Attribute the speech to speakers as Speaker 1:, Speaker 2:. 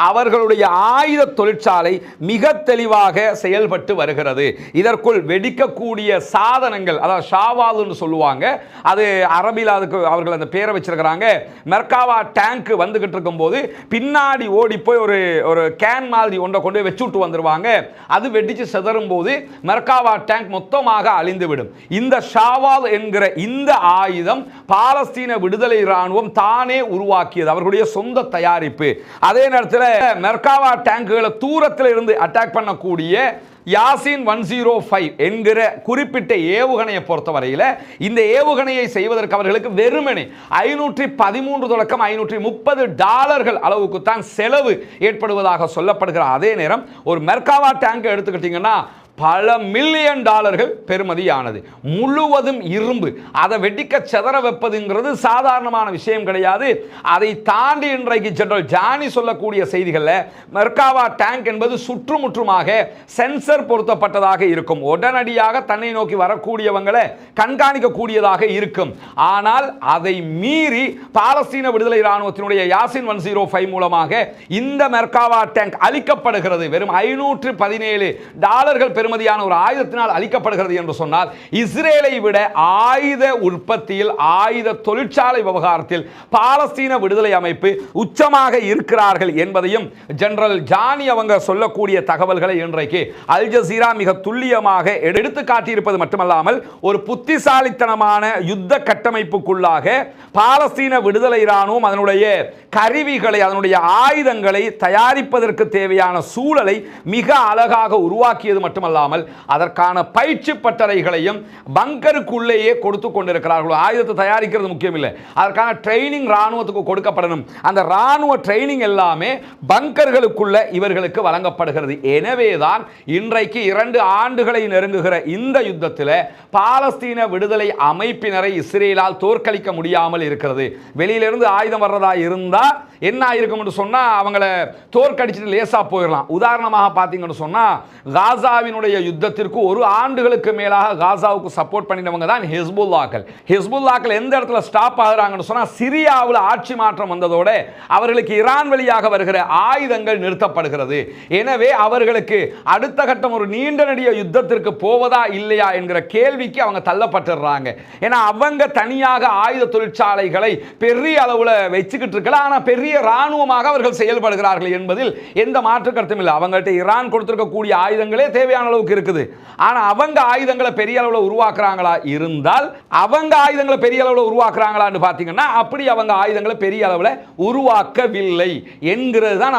Speaker 1: அவர்களுடைய ஆயுத தொழிற்சாலை மிக தெளிவாக செயல்பட்டு வருகிறது. இதற்குள் வெடிக்கக்கூடிய சாதனங்கள், அதாவது ஷாவால் என்று சொல்லுவாங்க, அது அரபியில் அதுக்கு அவர்கள் அந்த பேரை வச்சிருக்கிறாங்க. மெர்காவா டேங்க் வந்துகிட்டு இருக்கும்போது பின்னாடி ஓடி போய் ஒரு கேன் மாதிரி ஒன்றை கொண்டு போய் வச்சுட்டு வந்துருவாங்க. அது வெடிச்சு சிதறும் போது மெர்காவா டேங்க் மொத்தமாக அழிந்துவிடும். இந்த ஷாவால் என்கிற இந்த ஆயுதம் பாலஸ்தீன விடுதலை ராணுவம் தானே உருவாக்கியது, அவர்களுடைய சொந்த தயாரிப்பு. அதே நேரத்தில் மெர்காவா டேங்குகளை தூரத்தில் இருந்து அட்டாக் பண்ணக்கூடிய யாசின் 105 என்கிற குறிப்பிட்ட ஏவுகணையை பொறுத்தவரையில் இந்த ஏவுகணையை செய்வதற்கு அவர்களுக்கு வெறுமனே $513 தொடக்கம் $530 அளவுக்கு தான் செலவு ஏற்படுவதாக சொல்லப்படுகிற அதே நேரம் ஒரு மெர்காவா டேங்க் எடுத்துக்கிட்டீங்கன்னா பல மில்லியன் டாலர்கள் பெறுமதியானது. முழுவதும் இரும்பு, அதை வெடிக்க செதற வைப்பதுங்கிறது சாதாரணமான விஷயம் கிடையாது. அதை தாண்டி இன்றைக்கு ஜெனரல் ஜானி சொல்லக்கூடிய செய்திகளில் மெர்காவா டேங்க் என்பது சுற்றுமுற்றுமாக சென்சர் பொருத்தப்பட்டதாக இருக்கும். உடனடியாக தன்னை நோக்கி வரக்கூடியவங்களை கண்காணிக்கக்கூடியதாக இருக்கும். ஆனால் அதை மீறி பாலஸ்தீன விடுதலை ராணுவத்தினுடைய யாசின் 105 மூலமாக இந்த மெர்காவா டேங்க் அளிக்கப்படுகிறது. வெறும் $517 பெறுமதியான ஒரு ஆயுதத்தினால் அளிக்கப்படுகிறது என்று சொன்னால், இஸ்ரேலை விட ஆயுத உற்பத்தியில், ஆயுத தொழிற்சாலை விவகாரத்தில் பாலஸ்தீன விடுதலை அமைப்பு உச்சமாக இருக்கிறார்கள் என்பதையும் ஜெனரல் ஜானி அவங்க சொல்லக்கூடிய தகவல்களை இன்றைக்கு அல் ஜசீரா மிக துல்லியமாக எடுத்து காட்டியிருப்பது மட்டுமல்லாமல், ஒரு புத்திசாலித்தனமான யுத்த கட்டமைப்புக்குள்ளாக பாலஸ்தீன விடுதலை ராணுவம் அதனுடைய கருவிகளை, அதனுடைய ஆயுதங்களை தயாரிப்பதற்கு தேவையான சூழலை மிக அழகாக உருவாக்கியது மட்டுமல்ல, அதற்கான பயிற்சி பட்டறைகளையும் பங்கருக்குள்ளேயே கொடுத்து கொண்டிருக்கிறார்கள். ஆயுதத்தை தயாரிக்கிறது முக்கியம் இல்லை, அதற்கான ட்ரைனிங் ராணுவத்துக்கு கொடுக்கப்படணும். அந்த ராணுவ ட்ரைனிங் எல்லாமே பங்கர்களுக்குள்ள இவர்களுக்கு வழங்கப்படுகிறது. எனவேதான் இன்றைக்கு 2 ஆண்டுகளை நெருங்குகிற இந்த யுத்தத்தில் பாலஸ்தீன விடுதலை அமைப்பினரை இஸ்ரேலால் தோற்கடிக்க முடியாமல் இருக்கிறது. வெளியிலிருந்து ஆயுதம் வர்றதா இருந்தா என்ன ஆயிருக்கும் என்று சொன்னா அவங்களை தோற்கடிச்சிட்டு லேசா போயிடலாம். உதாரணமாக பார்த்தீங்கன்னு சொன்னா காசாவினுடைய யுத்தத்திற்கு 1 ஆண்டுகளுக்கு மேலாக காசாவுக்கு சப்போர்ட் பண்ணினவங்க தான் ஹிஸ்புல்லாக்கள். ஹிஸ்புல்லாக்கள் எந்த இடத்துல ஸ்டாப் ஆகுறாங்கன்னு சொன்னா, சிரியாவில் ஆட்சி மாற்றம் வந்ததோட அவர்களுக்கு ஈரான் வழியாக வருகிற ஆயுதங்கள் நிறுத்தப்படுகிறது. எனவே அவர்களுக்கு அடுத்த கட்டம் ஒரு நீண்ட நெடிய யுத்தத்திற்கு போவதா இல்லையா என்கிற கேள்விக்கு அவங்க தள்ளப்பட்டுறாங்க. ஏன்னா அவங்க தனியாக ஆயுத தொழிற்சாலைகளை பெரிய அளவில் வச்சுக்கிட்டு இருக்கலாம், ஆனால் பெரிய ராணுவமாக அவர்கள் செயல்படுகிறார்கள் என்பதில் எந்த மாற்று கருத்தும் இல்லை. அவங்கள்ட்ட ஈரான் கொடுத்திருக்கக்கூடிய ஆயுதங்களே தேவையான அளவுக்கு இருக்குது. ஆனா அவங்க ஆயுதங்களை பெரிய அளவில் உருவாக்குறாங்களா இருந்தால், அவங்க ஆயுதங்களை பெரிய அளவில் உருவாக்குறாங்களான்னு பார்த்தீங்கன்னா அப்படி அவங்க ஆயுதங்களை பெரிய அளவில் உருவாக்கவில்லை என்கிறது தான்